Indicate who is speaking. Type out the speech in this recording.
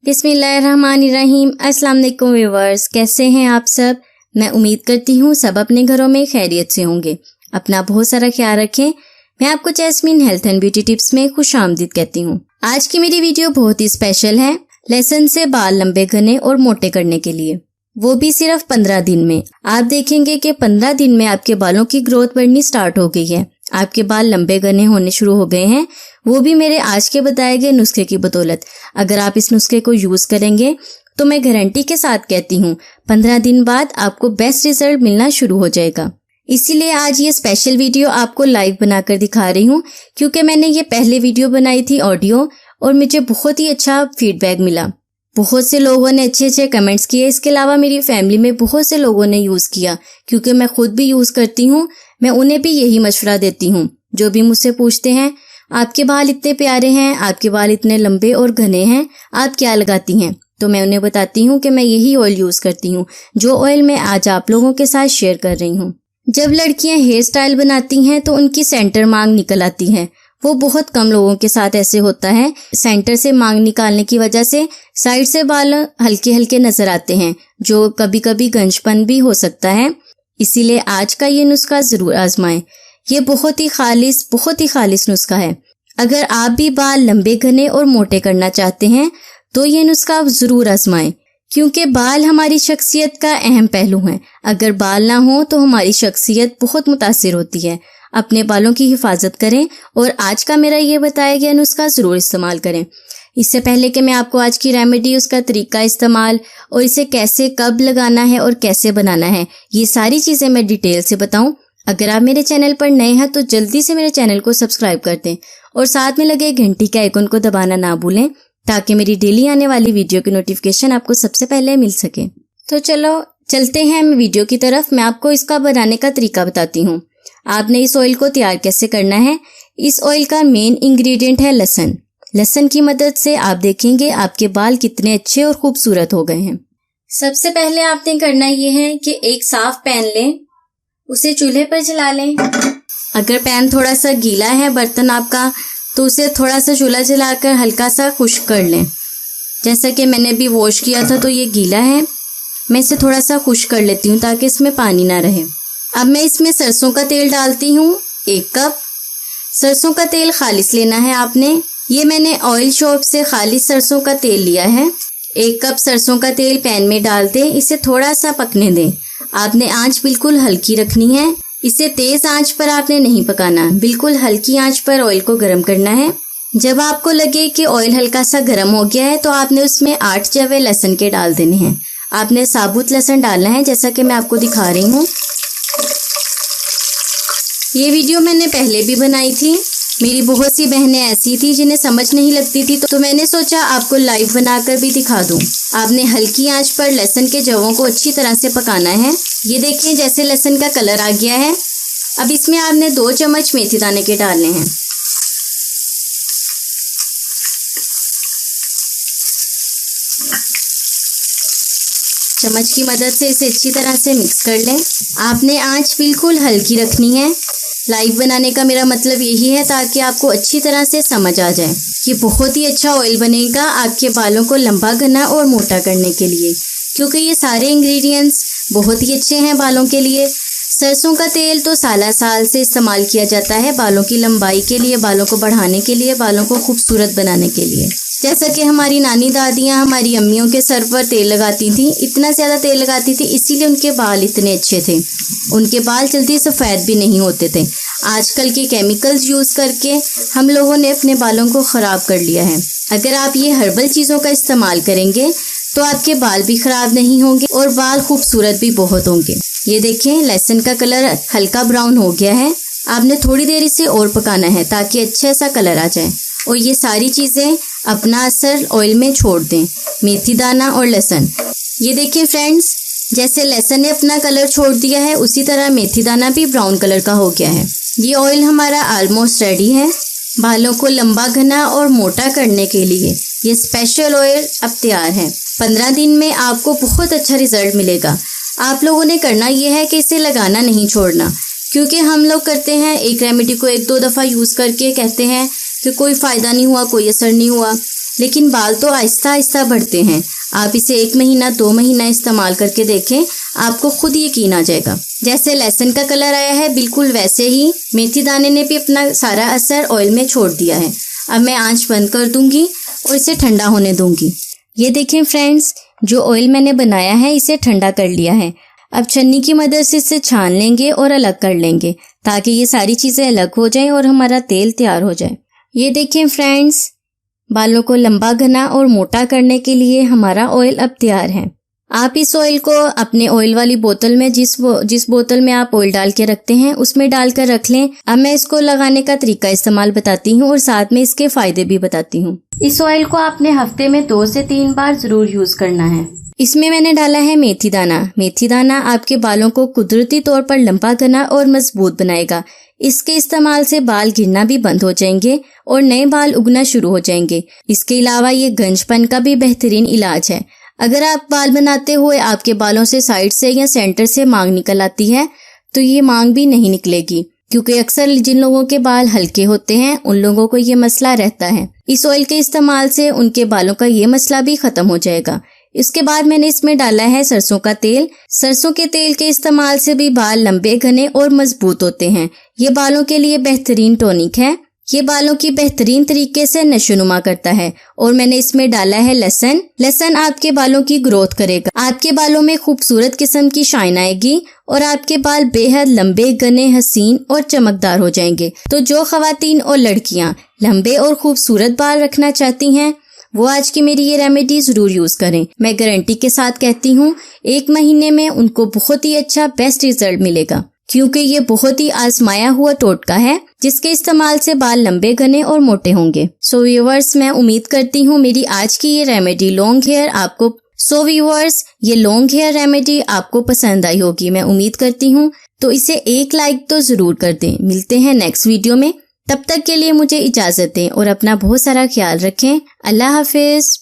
Speaker 1: बिस्मिल्लाहिर्रहमानिर्रहीम। अस्सलाम वालेकुम व्यूअर्स, कैसे हैं आप सब। मैं उम्मीद करती हूँ सब अपने घरों में खैरियत से होंगे। अपना बहुत सारा ख्याल रखें। मैं आपको jasmine health and beauty tips में खुशामदीद कहती हूँ। आज की मेरी वीडियो बहुत ही स्पेशल है, लहसुन से बाल लंबे घने और मोटे करने के लिए, वो भी सिर्फ 15 दिन में। आप देखेंगे कि 15 दिन में आपके बालों की ग्रोथ बढ़नी स्टार्ट हो गई है, आपके बाल लंबे घने होने शुरू हो गए हैं, वो भी मेरे आज के बताए गए नुस्खे की बदौलत। अगर आप इस नुस्खे को यूज करेंगे तो मैं गारंटी के साथ कहती हूँ 15 दिन बाद आपको बेस्ट रिजल्ट मिलना शुरू हो जाएगा। इसीलिए आज ये स्पेशल वीडियो आपको लाइव बनाकर दिखा रही हूँ, क्योंकि मैंने ये पहले वीडियो बनाई थी ऑडियो और मुझे बहुत ही अच्छा फीडबैक मिला। बहुत से लोगों ने अच्छे कमेंट्स किए। इसके अलावा मेरी फैमिली में बहुत से लोगों ने यूज किया, क्योंकि मैं खुद भी यूज करती हूँ। मैं उन्हें भी यही मशवरा देती हूँ जो भी मुझसे पूछते हैं, आपके बाल इतने प्यारे हैं, आपके बाल इतने लंबे और घने हैं, आप क्या लगाती हैं। तो मैं उन्हें बताती हूँ कि मैं यही ऑयल यूज करती हूँ, जो ऑयल मैं आज आप लोगों के साथ शेयर कर रही हूँ। जब लड़कियां हेयर स्टाइल बनाती हैं तो उनकी सेंटर मांग निकल आती है। वो बहुत कम लोगों के साथ ऐसे होता है। सेंटर से मांग निकालने की वजह से साइड से बाल हल्के हल्के नजर आते हैं, जो कभी कभी गंजपन भी हो सकता है। इसीलिए आज का ये नुस्खा जरूर आजमाएं। ये बहुत ही खालिस नुस्खा है। अगर आप भी बाल लंबे घने और मोटे करना चाहते हैं तो ये नुस्खा जरूर आजमाएं, क्योंकि बाल हमारी शख्सियत का अहम पहलू है। अगर बाल ना हो तो हमारी शख्सियत बहुत मुतासिर होती है। अपने बालों की हिफाजत करें और आज का मेरा ये बताया गया नुस्खा जरूर इस्तेमाल करें। इससे पहले कि मैं आपको आज की रेमेडी, उसका तरीका इस्तेमाल और इसे कैसे कब लगाना है और कैसे बनाना है, ये सारी चीजें मैं डिटेल से बताऊं, अगर आप मेरे चैनल पर नए हैं तो जल्दी से मेरे चैनल को सब्सक्राइब कर दें और साथ में लगे घंटी के आइकन को दबाना ना भूलें, ताकि मेरी डेली आने वाली वीडियो की नोटिफिकेशन आपको सबसे पहले मिल सके। तो चलो चलते हैं वीडियो की तरफ। मैं आपको इसका बनाने का तरीका बताती हूँ। आपने इस ऑयल को तैयार कैसे करना है। इस ऑयल का मेन इंग्रेडिएंट है लहसुन। लहसुन की मदद से आप देखेंगे आपके बाल कितने अच्छे और खूबसूरत हो गए हैं। सबसे पहले आपने करना ये है कि एक साफ पैन लें, उसे चूल्हे पर जला लें। अगर पैन थोड़ा सा गीला है बर्तन आपका, तो उसे थोड़ा सा चूल्हा जलाकर हल्का सा खुश्क कर लें। जैसा कि मैंने भी वॉश किया था तो ये गीला है, मैं इसे थोड़ा सा खुश्क कर लेती हूँ ताकि इसमें पानी ना रहे। अब मैं इसमें सरसों का तेल डालती हूँ, 1 कप। सरसों का तेल खालिस लेना है आपने। ये मैंने ऑयल शॉप से खालिस सरसों का तेल लिया है। 1 कप सरसों का तेल पैन में डाल दें, इसे थोड़ा सा पकने दें। आपने आंच बिल्कुल हल्की रखनी है, इसे तेज आंच पर आपने नहीं पकाना, बिल्कुल हल्की आंच पर ऑयल को गर्म करना है। जब आपको लगे कि ऑयल हल्का सा गर्म हो गया है तो आपने उसमें 8 जवे लहसुन के डाल देने हैं। आपने साबुत लहसुन डालना है, जैसा कि मैं आपको दिखा रही हूँ। ये वीडियो मैंने पहले भी बनाई थी। मेरी बहुत सी बहनें ऐसी थी जिन्हें समझ नहीं लगती थी, तो मैंने सोचा आपको लाइव बनाकर भी दिखा दूं। आपने हल्की आंच पर लहसुन के जवों को अच्छी तरह से पकाना है। ये देखिए जैसे लहसुन का कलर आ गया है। अब इसमें आपने 2 चम्मच मेथी दाने के डालने हैं। चम्मच की मदद से इसे अच्छी तरह से मिक्स कर लें। आपने आंच बिल्कुल हल्की रखनी है। लाइव बनाने का मेरा मतलब यही है ताकि आपको अच्छी तरह से समझ आ जाए। ये बहुत ही अच्छा ऑयल बनेगा आपके बालों को लंबा घना और मोटा करने के लिए, क्योंकि ये सारे इंग्रेडिएंट्स बहुत ही अच्छे हैं बालों के लिए। सरसों का तेल तो साल से इस्तेमाल किया जाता है बालों की लंबाई के लिए, बालों को बढ़ाने के लिए, बालों को खूबसूरत बनाने के लिए। जैसा कि हमारी नानी दादियाँ हमारी अम्मियों के सर पर तेल लगाती थी, इतना ज़्यादा तेल लगाती थी, इसीलिए उनके बाल इतने अच्छे थे। उनके बाल जल्दी सफ़ेद भी नहीं होते थे। आजकल के केमिकल्स यूज़ करके हम लोगों ने अपने बालों को ख़राब कर लिया है। अगर आप ये हर्बल चीज़ों का इस्तेमाल करेंगे तो आपके बाल भी ख़राब नहीं होंगे और बाल खूबसूरत भी बहुत होंगे। ये देखें लहसुन का कलर हल्का ब्राउन हो गया है। आपने थोड़ी देर इसे और पकाना है ताकि अच्छा सा कलर आ जाए और ये सारी चीज़ें अपना असर ऑयल में छोड़ दें, मेथी दाना और लहसुन। ये देखिए फ्रेंड्स, जैसे लहसुन ने अपना कलर छोड़ दिया है उसी तरह मेथी दाना भी ब्राउन कलर का हो गया है। ये ऑयल हमारा ऑलमोस्ट रेडी है। बालों को लंबा घना और मोटा करने के लिए ये स्पेशल ऑयल अब तैयार है। 15 दिन में आपको बहुत अच्छा रिजल्ट मिलेगा। आप लोगों ने करना यह है कि इसे लगाना नहीं छोड़ना, क्योंकि हम लोग करते हैं एक रेमेडी को 1-2 दफ़ा यूज़ करके कहते हैं कि कोई फ़ायदा नहीं हुआ, कोई असर नहीं हुआ। लेकिन बाल तो आहिस्ता आहिस्ता बढ़ते हैं। आप इसे 1 महीना 2 महीना इस्तेमाल करके देखें, आपको खुद यकीन आ जाएगा। जैसे लहसुन का कलर आया है, बिल्कुल वैसे ही मेथी दाने ने भी अपना सारा असर ऑयल में छोड़ दिया है। अब मैं आंच बंद कर दूंगी और इसे ठंडा होने दूंगी। ये देखें फ्रेंड्स, जो ऑयल मैंने बनाया है इसे ठंडा कर लिया है। अब छन्नी की मदद से इसे छान लेंगे और अलग कर लेंगे ताकि ये सारी चीजें अलग हो जाएं और हमारा तेल तैयार हो जाए। ये देखें फ्रेंड्स, बालों को लंबा, घना और मोटा करने के लिए हमारा ऑयल अब तैयार है। आप इस ऑयल को अपने ऑयल वाली बोतल में, जिस बोतल में आप ऑयल डाल के रखते हैं उसमें डालकर रख लें। अब मैं इसको लगाने का तरीका इस्तेमाल बताती हूँ और साथ में इसके फायदे भी बताती हूँ। इस ऑयल को आपने हफ्ते में 2 से 3 बार जरूर यूज करना है। इसमें मैंने डाला है मेथी दाना। मेथी दाना आपके बालों को कुदरती तौर पर लंबा, घना और मजबूत बनाएगा। इसके इस्तेमाल से बाल गिरना भी बंद हो जाएंगे और नए बाल उगना शुरू हो जाएंगे। इसके अलावा ये गंजपन का भी बेहतरीन इलाज है। अगर आप बाल बनाते हुए आपके बालों से साइड से या सेंटर से मांग निकल आती है तो ये मांग भी नहीं निकलेगी, क्योंकि अक्सर जिन लोगों के बाल हल्के होते हैं उन लोगों को ये मसला रहता है। इस ऑयल के इस्तेमाल से उनके बालों का ये मसला भी खत्म हो जाएगा। इसके बाद मैंने इसमें डाला है सरसों का तेल। सरसों के तेल के इस्तेमाल से भी बाल लंबे, घने और मजबूत होते हैं। ये बालों के लिए बेहतरीन टॉनिक है। ये बालों की बेहतरीन तरीके से नशोनुमा करता है। और मैंने इसमें डाला है लहसुन। लहसुन आपके बालों की ग्रोथ करेगा। आपके बालों में खूबसूरत किस्म की शाइन आएगी और आपके बाल बेहद लंबे, घने, हसीन और चमकदार हो जाएंगे। तो जो खवातीन और लड़कियां लंबे और खूबसूरत बाल रखना चाहती हैं वो आज की मेरी ये रेमेडी जरूर यूज करें। मैं गारंटी के साथ कहती हूँ 1 महीने में उनको बहुत ही अच्छा बेस्ट रिजल्ट मिलेगा, क्योंकि ये बहुत ही आजमाया हुआ टोटका है जिसके इस्तेमाल से बाल लंबे, घने और मोटे होंगे। सो व्यूअर्स, मैं उम्मीद करती हूँ मेरी आज की ये रेमेडी लॉन्ग हेयर रेमेडी आपको पसंद आई होगी। मैं उम्मीद करती हूँ, तो इसे 1 लाइक तो जरूर कर दें। मिलते हैं नेक्स्ट वीडियो में, तब तक के लिए मुझे इजाजत दें और अपना बहुत सारा ख्याल रखें। अल्लाह हाफिज।